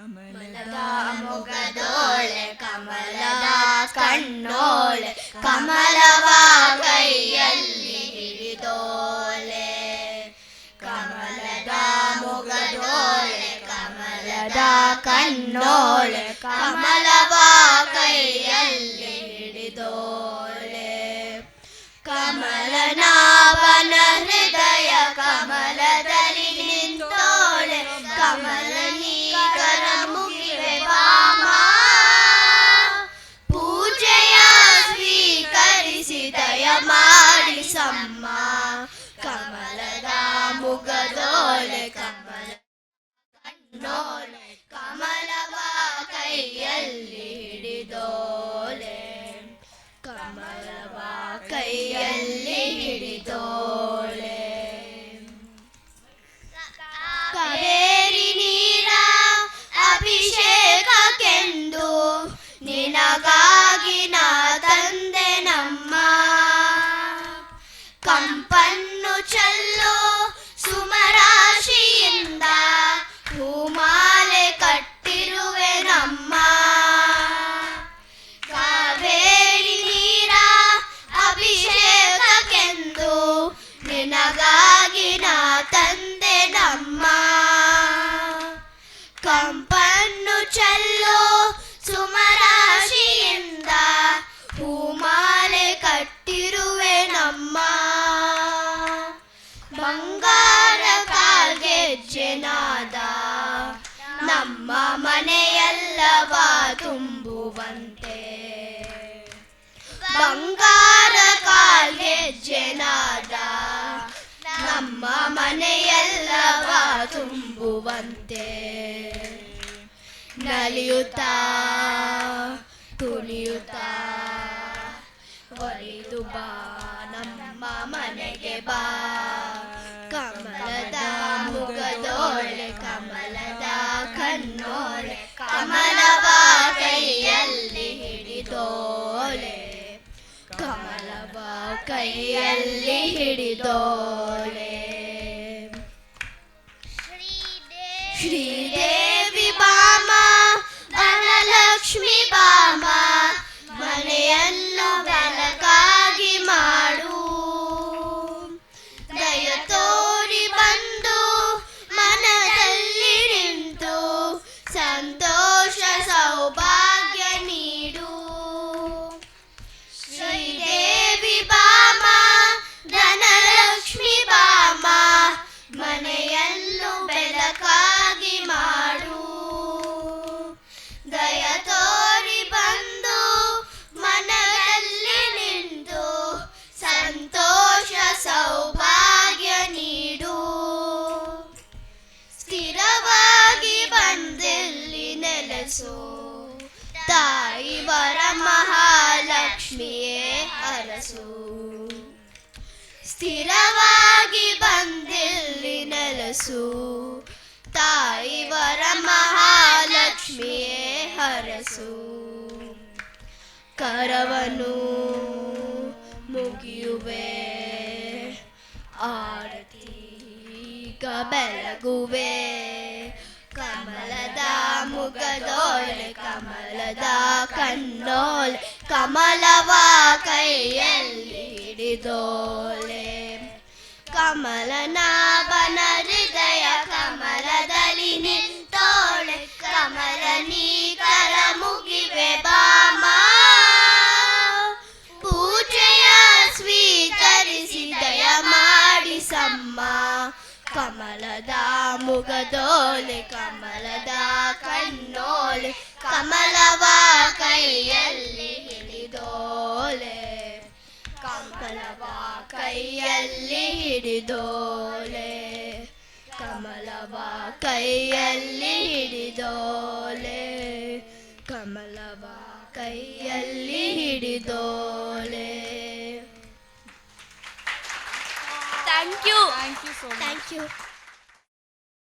ಕಮಲದ ಮೊಗದೋಳೆ ಕಮಲದ ಕಣ್ಣೋಳೆ ಕಮಲವ ಕೈಯಲ್ಲಿ ಹಿಡಿದೋಳೆ ಕಮಲದ ಮೊಗದೋಳೆ ಕಮಲದ ಕಣ್ಣೋಳೆ ಕಮಲವ ಕೈಯಲ್ಲಿ ಹಿಡಿದೋಳೆ ಕಮಲನಾಭನ ಹೃದಯ ಕಮಲದಲ್ಲಿ ನಿಂತೋಳೆ ಕಮಲನೀಕರ ಮುಗಿವೆ ಬಾಮ ಪೂಜೆಯ ಸ್ವೀಕರಿಸಿ ದಯ ಮಾಡಿಸಮ್ಮ ಕಮಲದ ಮುಗದೋಳೆ ಕಮಲ ಕಣ್ಣೋಳೆ ಕಮಲವ ಕೈಯಲ್ಲಿ ಹಿಡಿದೋಳೆ ಕಮಲವ ಕೈಯಲ್ಲಿ ಹಿಡಿದೋಳೆ ಕಾವೇರಿ ನೀರ ಅಭಿಷೇಕಕ್ಕೆಂದು ನಿನಗಾಗಿ ನಾ ತಂದೆ ನಮ್ಮ ಕಂಪನ್ನು ಚೆಲ್ಲೋ ಸುಮರಾಶಿಯಿಂದ ಹೂಮಾಲೆ ಕಟ್ಟಿರುವೆ ನಮ್ಮ ಕಾವೇರಿ ನೀರ ಅಭಿಷೇಕಕ್ಕೆಂದು ನಿನಗಾಗಿ ನಾ ತಂದೆ ನಮ್ಮ ಕಂಪನ್ನು ಚೆಲ್ಲೋ ಸುಮರಾಶಿಯಿಂದ ಹೂಮಾಲೆ ಕಟ್ಟಿರುವೆ ನಮ್ಮ ಬಂಗಾರ ಕಾಲ್ಗೆಜ್ಜೆನಾದ ನಮ್ಮ ಮನೆಯೆಲ್ಲವ ತುಂಬುವಂತೆ ಬಂಗಾರ ಕಾಲ್ಗೆಜ್ಜೆನಾದ ನಮ್ಮ ಮನೆಯೆಲ್ಲವ ತುಂಬುವಂತೆ ನಲಿಯುತ್ತಾ ಕುಣಿಯುತ್ತಾ ಒಲಿದು ಬಾ ನಮ್ಮ ಮನೆಗೆ ಬಾ ಕಮಲದ ಮುಗದೋಳೆ ಕಮಲದ ಕಣ್ಣೋಳೆ ಕಮಲವ ಕೈಯಲ್ಲಿ ಹಿಡಿದೋಳೆ ಕಮಲವ ಕೈಯಲ್ಲಿ ಹಿಡಿದೋಳೆ ಶ್ರೀದೇವಿ ಬಾಮ ಧನಲಕ್ಷ್ಮಿ ಬಾಮ ಮನೆಯನ್ನು ಬೆಳಕಾಗಿ ಮಾಡು ದಯ ತೋರಿ ಬಂದು ಮನದಲ್ಲಿ ನಿಂತು ಸಂತೋಷ ಸೌಭಾಗ್ಯ ನೀಡು ಶ್ರೀದೇವಿ ಬಾಮ ಧನಲಕ್ಷ್ಮಿ ಬಾಮ ಮನೆಯನ್ನು ಬೆಳಕಾಗಿ ಮಾಡು ದಯ ತೋರಿ ಬಂದು ಮನದಲ್ಲಿ ನಿಂತು ಸಂತೋಷ ಸೌಭಾಗ್ಯ ನೀಡು ಸ್ಥಿರವಾಗಿ ಬಂದಿಲ್ಲಿ ನೆಲೆಸು ತಾಯಿ ವರ ಮಹಾಲಕ್ಷ್ಮಿಯೇ ಅರಸು ಸ್ಥಿರವಾಗಿ ಬಂದಿಲ್ಲಿ ನೆಲೆಸು ತಾಯಿ ವರ ಮಹಾಲಕ್ಷ್ಮಿಯೇ ಹರಸು ಕರವನು ಮುಗಿಯುವೆ ಆರತಿಗ ಬೆಳಗುವೆ ಕಮಲದ ಮುಗದೋಳೆ ಕಮಲದ ಕಣ್ಣೋಳೆ ಕಮಲವ ಕೈಯಲ್ಲಿ ಹಿಡಿದೋಳೆ ಕಮಲನಾಭನ ಹೃದಯ ಕಮಲದಲ್ಲಿ ನಿಂತೋಳೆ ಕಮಲನೀಕರ ಮುಗಿವೆ ಬಾಮ ಪೂಜೆಯ ಸ್ವೀಕರಿಸಿ ದಯ ಮಾಡಿಸಮ್ಮ ಕಮಲದ ಮುಗದೋಳೆ ಕಮಲದ ಕಣ್ಣೋಳೆ ಕಮಲವ ಕೈಯಲ್ಲಿ ಹಿಡಿದೋಳೆ ಕಮಲವ ಕೈಯಲ್ಲಿ ಹಿಡಿದೋಳೆ ಕಮಲವ ಕೈಯಲ್ಲಿ ಹಿಡಿದೋಳೆ ಕಮಲವ ಕೈಯಲ್ಲಿ ಹಿಡಿದೋಳೆ ಥ್ಯಾಂಕ್ ಯು ಥ್ಯಾಂಕ್ ಯು